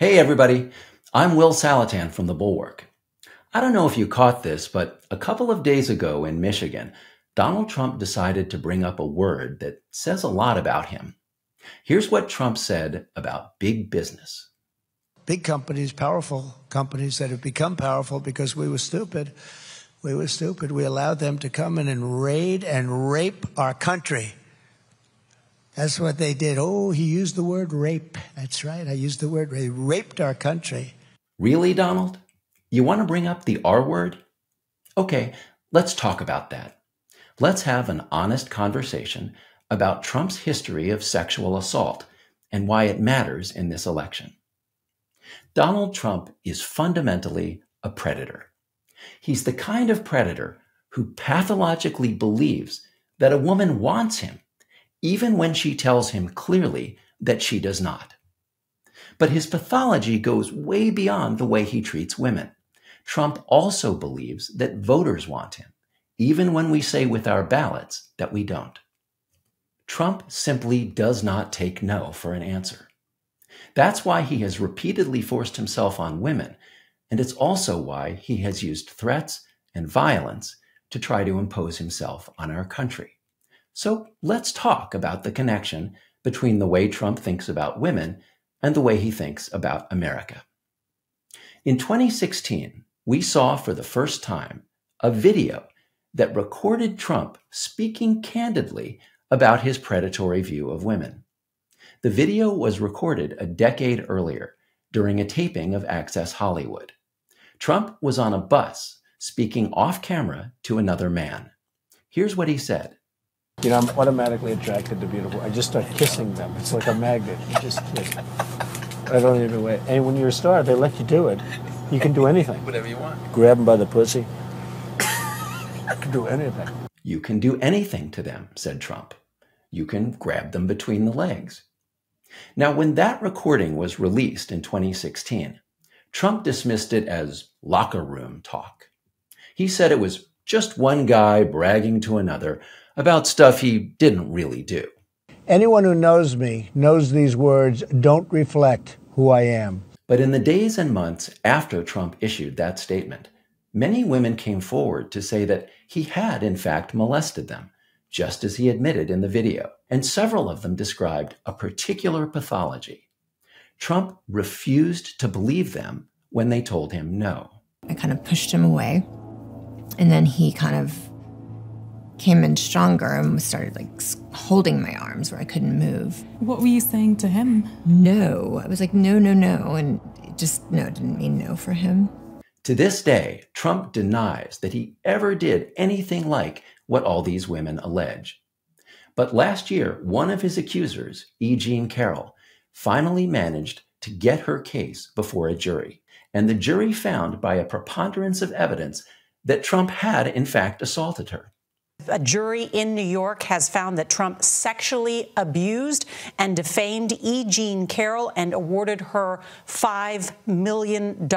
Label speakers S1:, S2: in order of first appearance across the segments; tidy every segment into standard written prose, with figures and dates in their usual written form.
S1: Hey everybody, I'm Will Saletan from the Bulwark. I don't know if you caught this, but a couple of days ago in Michigan, Donald Trump decided to bring up a word that says a lot about him. Here's what Trump said about big business.
S2: Big companies, powerful companies that have become powerful because we were stupid. We were stupid. We allowed them to come in and raid and rape our country. That's what they did. Oh, he used the word rape. That's right. I used the word rape. They raped our country.
S1: Really, Donald? You want to bring up the R word? Okay, let's talk about that. Let's have an honest conversation about Trump's history of sexual assault and why it matters in this election. Donald Trump is fundamentally a predator. He's the kind of predator who pathologically believes that a woman wants him, even when she tells him clearly that she does not. But his pathology goes way beyond the way he treats women. Trump also believes that voters want him, even when we say with our ballots that we don't. Trump simply does not take no for an answer. That's why he has repeatedly forced himself on women, and it's also why he has used threats and violence to try to impose himself on our country. So let's talk about the connection between the way Trump thinks about women and the way he thinks about America. In 2016, we saw for the first time a video that recorded Trump speaking candidly about his predatory view of women. The video was recorded a decade earlier during a taping of Access Hollywood. Trump was on a bus speaking off camera to another man. Here's what he said.
S2: You know, I'm automatically attracted to beautiful. I just start kissing them. It's like a magnet. You just kiss. I don't even wait. And when you're a star, they let you do it. You can do anything.
S1: Whatever you want.
S2: Grab them by the pussy. You can do anything.
S1: You can do anything to them, said Trump. You can grab them between the legs. Now, when that recording was released in 2016, Trump dismissed it as locker room talk. He said it was just one guy bragging to another about stuff he didn't really do.
S2: Anyone who knows me knows these words don't reflect who I am.
S1: But in the days and months after Trump issued that statement, many women came forward to say that he had, in fact, molested them, just as he admitted in the video. And several of them described a particular pathology. Trump refused to believe them when they told him no.
S3: I kind of pushed him away, and then he kind of came in stronger and started holding my arms where I couldn't move.
S4: What were you saying to him?
S3: No. I was like, no, no, no. And no, it didn't mean no for him.
S1: To this day, Trump denies that he ever did anything like what all these women allege. But last year, one of his accusers, E. Jean Carroll, finally managed to get her case before a jury. And the jury found by a preponderance of evidence that Trump had, in fact, assaulted her.
S5: A jury in New York has found that Trump sexually abused and defamed E. Jean Carroll and awarded her $5 million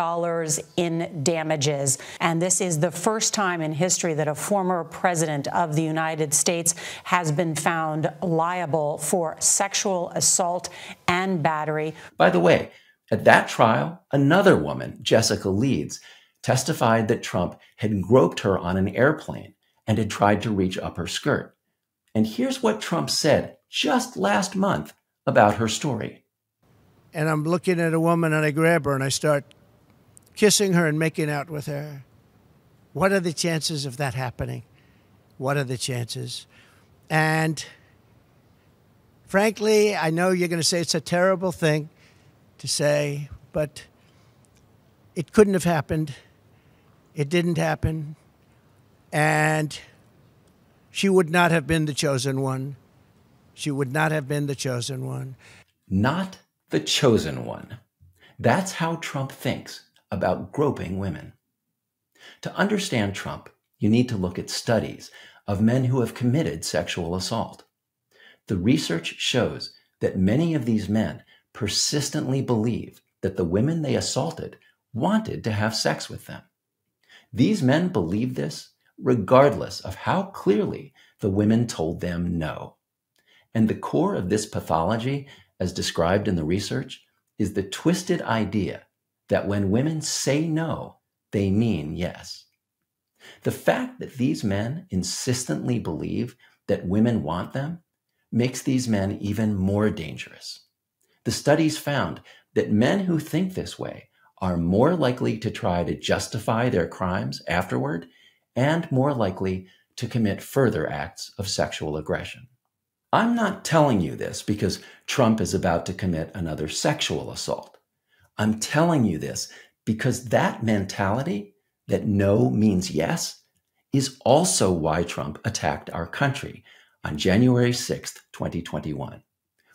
S5: in damages. And this is the first time in history that a former president of the United States has been found liable for sexual assault and battery.
S1: By the way, at that trial, another woman, Jessica Leeds, testified that Trump had groped her on an airplane and had tried to reach up her skirt. And here's what Trump said just last month about her story.
S2: And I'm looking at a woman and I grab her and I start kissing her and making out with her. What are the chances of that happening? What are the chances? And frankly, I know you're going to say it's a terrible thing to say, but it couldn't have happened. It didn't happen. And she would not have been the chosen one. She would not have been the chosen one.
S1: Not the chosen one. That's how Trump thinks about groping women. To understand Trump, you need to look at studies of men who have committed sexual assault. The research shows that many of these men persistently believe that the women they assaulted wanted to have sex with them. These men believe this regardless of how clearly the women told them no. And the core of this pathology, as described in the research, is the twisted idea that when women say no, they mean yes. The fact that these men insistently believe that women want them makes these men even more dangerous. The studies found that men who think this way are more likely to try to justify their crimes afterward and more likely to commit further acts of sexual aggression. I'm not telling you this because Trump is about to commit another sexual assault. I'm telling you this because that mentality, that no means yes, is also why Trump attacked our country on January 6th, 2021.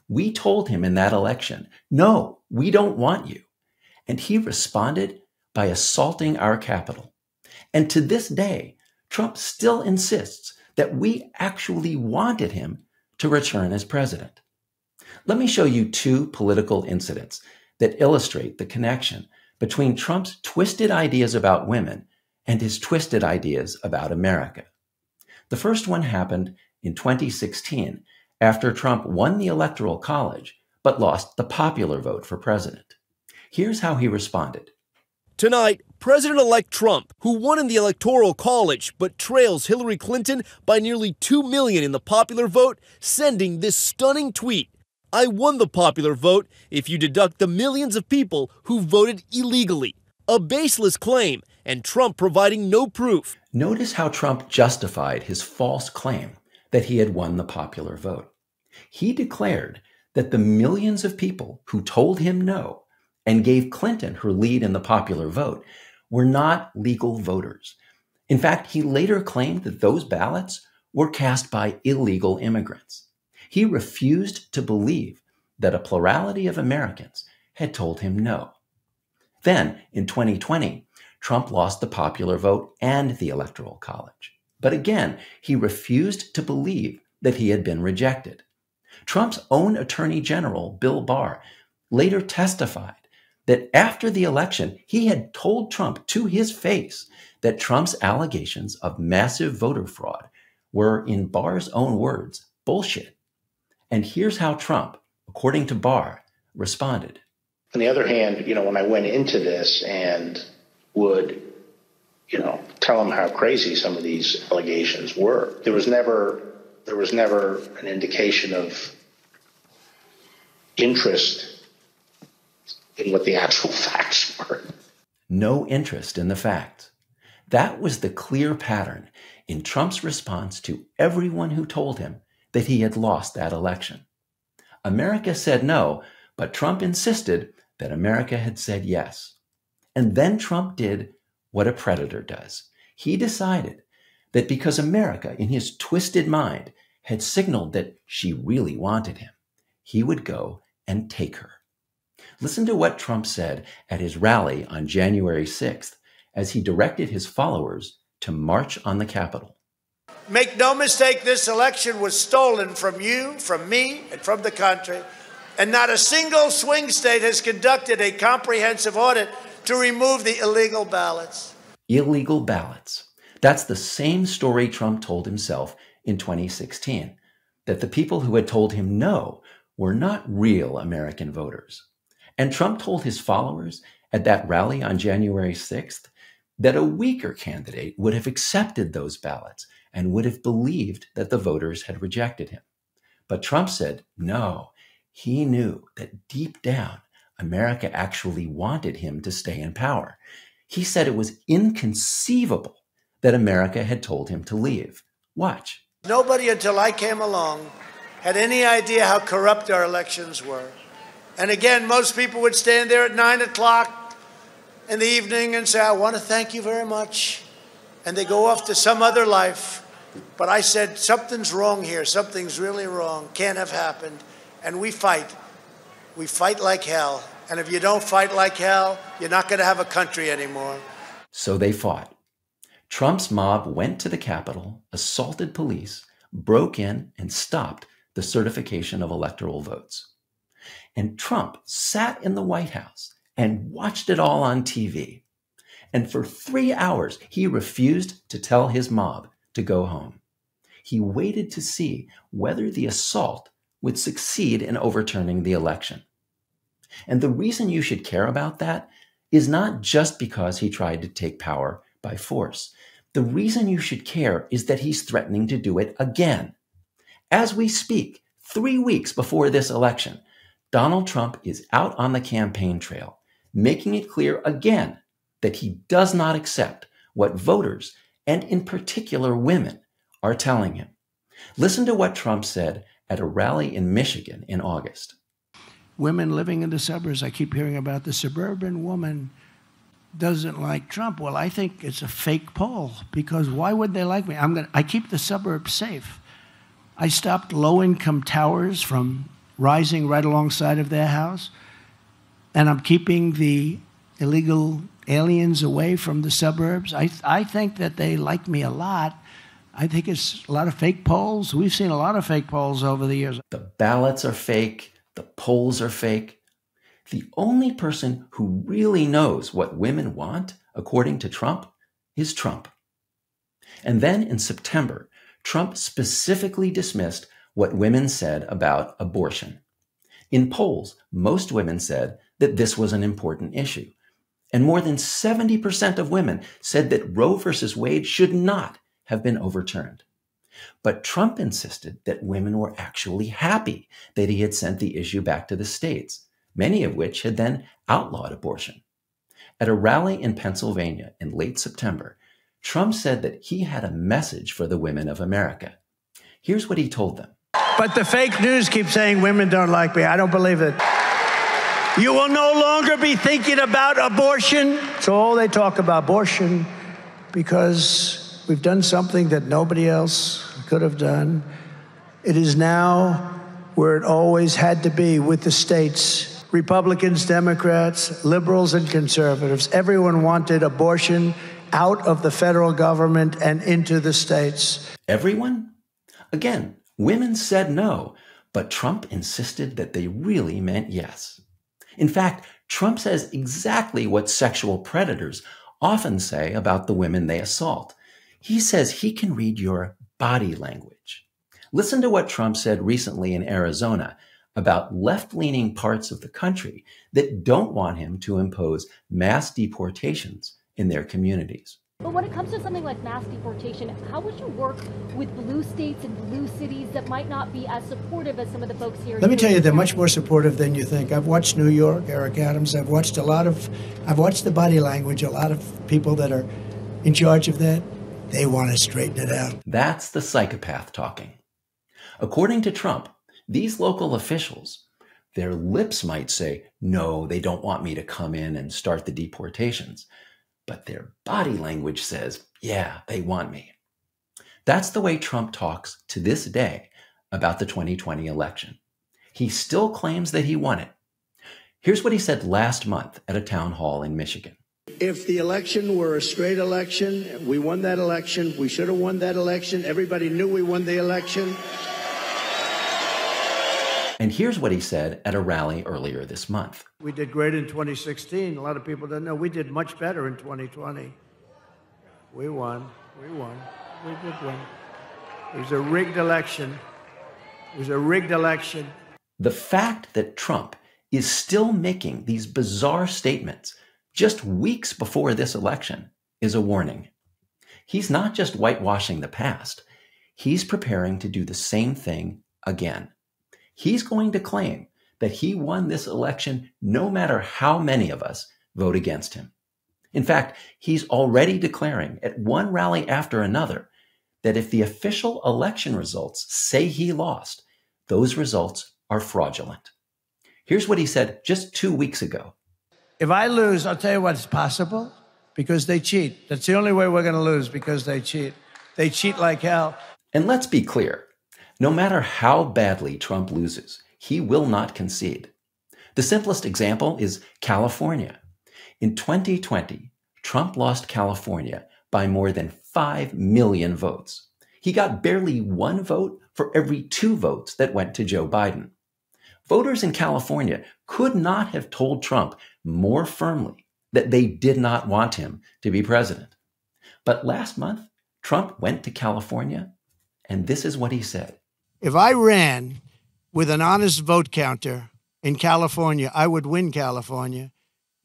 S1: We told him in that election, no, we don't want you. And he responded by assaulting our Capitol. And to this day, Trump still insists that we actually wanted him to return as president. Let me show you two political incidents that illustrate the connection between Trump's twisted ideas about women and his twisted ideas about America. The first one happened in 2016 after Trump won the Electoral College but lost the popular vote for president. Here's how he responded.
S6: Tonight, President-elect Trump, who won in the Electoral College but trails Hillary Clinton by nearly 2 million in the popular vote, sending this stunning tweet. I won the popular vote if you deduct the millions of people who voted illegally. A baseless claim, and Trump providing no proof.
S1: Notice how Trump justified his false claim that he had won the popular vote. He declared that the millions of people who told him no and gave Clinton her lead in the popular vote were not legal voters. In fact, he later claimed that those ballots were cast by illegal immigrants. He refused to believe that a plurality of Americans had told him no. Then, in 2020, Trump lost the popular vote and the Electoral College. But again, he refused to believe that he had been rejected. Trump's own Attorney General, Bill Barr, later testified that after the election, he had told Trump to his face that Trump's allegations of massive voter fraud were, in Barr's own words, bullshit. And here's how Trump, according to Barr, responded.
S7: On the other hand, when I went into this and would, tell them how crazy some of these allegations were, there was never an indication of interest in what the actual facts were.
S1: No interest in the facts. That was the clear pattern in Trump's response to everyone who told him that he had lost that election. America said no, but Trump insisted that America had said yes. And then Trump did what a predator does. He decided that because America, in his twisted mind, had signaled that she really wanted him, he would go and take her. Listen to what Trump said at his rally on January 6th as he directed his followers to march on the Capitol.
S2: Make no mistake, this election was stolen from you, from me, and from the country. And not a single swing state has conducted a comprehensive audit to remove the illegal ballots.
S1: Illegal ballots. That's the same story Trump told himself in 2016, that the people who had told him no were not real American voters. And Trump told his followers at that rally on January 6th that a weaker candidate would have accepted those ballots and would have believed that the voters had rejected him. But Trump said no. He knew that deep down, America actually wanted him to stay in power. He said it was inconceivable that America had told him to leave. Watch.
S2: Nobody until I came along had any idea how corrupt our elections were. And again, most people would stand there at 9 o'clock in the evening and say, I want to thank you very much. And they go off to some other life. But I said, something's wrong here. Something's really wrong. Can't have happened. And we fight. We fight like hell. And if you don't fight like hell, you're not going to have a country anymore.
S1: So they fought. Trump's mob went to the Capitol, assaulted police, broke in, and stopped the certification of electoral votes. And Trump sat in the White House and watched it all on TV. And for 3 hours, he refused to tell his mob to go home. He waited to see whether the assault would succeed in overturning the election. And the reason you should care about that is not just because he tried to take power by force. The reason you should care is that he's threatening to do it again. As we speak, 3 weeks before this election, Donald Trump is out on the campaign trail, making it clear again that he does not accept what voters, and in particular women, are telling him. Listen to what Trump said at a rally in Michigan in August.
S2: Women living in the suburbs, I keep hearing about the suburban woman doesn't like Trump. Well, I think it's a fake poll, because why would they like me? I keep the suburbs safe. I stopped low-income towers from rising right alongside of their house, and I'm keeping the illegal aliens away from the suburbs. I think that they like me a lot. I think it's a lot of fake polls. We've seen a lot of fake polls over the years.
S1: The ballots are fake. The polls are fake. The only person who really knows what women want, according to Trump, is Trump. And then in September, Trump specifically dismissed what women said about abortion. In polls, most women said that this was an important issue. And more than 70% of women said that Roe versus Wade should not have been overturned. But Trump insisted that women were actually happy that he had sent the issue back to the states, many of which had then outlawed abortion. At a rally in Pennsylvania in late September, Trump said that he had a message for the women of America. Here's what he told them.
S2: But the fake news keeps saying women don't like me. I don't believe it. You will no longer be thinking about abortion. So all they talk about abortion because we've done something that nobody else could have done. It is now where it always had to be with the states. Republicans, Democrats, liberals, and conservatives. Everyone wanted abortion out of the federal government and into the states.
S1: Everyone? Again, women said no, but Trump insisted that they really meant yes. In fact, Trump says exactly what sexual predators often say about the women they assault. He says he can read your body language. Listen to what Trump said recently in Arizona about left-leaning parts of the country that don't want him to impose mass deportations in their communities.
S8: But when it comes to something like mass deportation, how would you work with blue states and blue cities that might not be as supportive as some of the folks here?
S2: Let me tell you, they're much more supportive than you think. I've watched New York, Eric Adams. I've watched the body language. A lot of people that are in charge of that, they want to straighten it out.
S1: That's the psychopath talking. According to Trump, these local officials, their lips might say, no, they don't want me to come in and start the deportations. But their body language says, yeah, they want me. That's the way Trump talks to this day about the 2020 election. He still claims that he won it. Here's what he said last month at a town hall in Michigan.
S2: If the election were a straight election, we won that election. We should have won that election. Everybody knew we won the election.
S1: And here's what he said at a rally earlier this month.
S2: We did great in 2016. A lot of people don't know. We did much better in 2020. We won. We did win. It was a rigged election.
S1: The fact that Trump is still making these bizarre statements just weeks before this election is a warning. He's not just whitewashing the past. He's preparing to do the same thing again. He's going to claim that he won this election no matter how many of us vote against him. In fact, he's already declaring at one rally after another that if the official election results say he lost, those results are fraudulent. Here's what he said just 2 weeks ago.
S2: If I lose, I'll tell you what's possible, because they cheat. That's the only way we're going to lose, because they cheat. They cheat like hell.
S1: And let's be clear. No matter how badly Trump loses, he will not concede. The simplest example is California. In 2020, Trump lost California by more than 5 million votes. He got barely 1 vote for every 2 votes that went to Joe Biden. Voters in California could not have told Trump more firmly that they did not want him to be president. But last month, Trump went to California, and this is what he said.
S2: If I ran with an honest vote counter, in California. I would win California,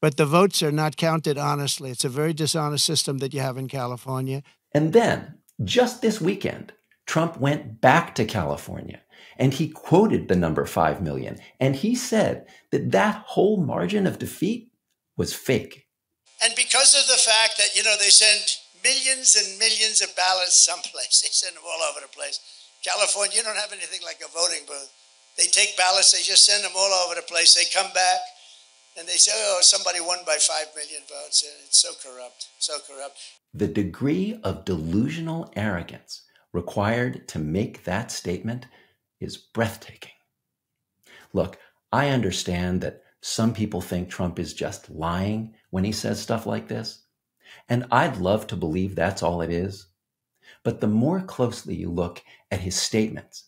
S2: but the votes are not counted honestly. It's a very dishonest system that you have in California.
S1: And then, just this weekend, Trump went back to California and he quoted the number 5 million. And he said that that whole margin of defeat was fake.
S2: And because of the fact that, they send millions and millions of ballots someplace, they send them all over the place. California, you don't have anything like a voting booth. They take ballots, they just send them all over the place. They come back and they say, oh, somebody won by 5 million votes. It's so corrupt, so corrupt.
S1: The degree of delusional arrogance required to make that statement is breathtaking. Look, I understand that some people think Trump is just lying when he says stuff like this, and I'd love to believe that's all it is. But the more closely you look at his statements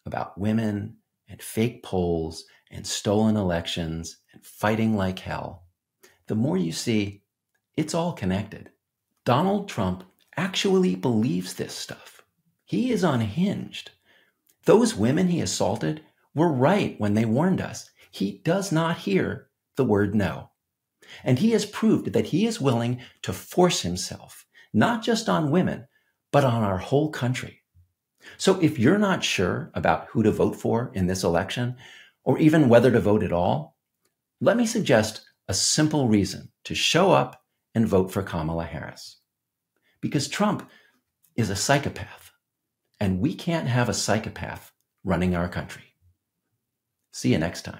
S1: about women and fake polls and stolen elections and fighting like hell, the more you see it's all connected. Donald Trump actually believes this stuff. He is unhinged. Those women he assaulted were right when they warned us. He does not hear the word no. And he has proved that he is willing to force himself, not just on women, but on our whole country. So if you're not sure about who to vote for in this election, or even whether to vote at all, let me suggest a simple reason to show up and vote for Kamala Harris. Because Trump is a psychopath, and we can't have a psychopath running our country. See you next time.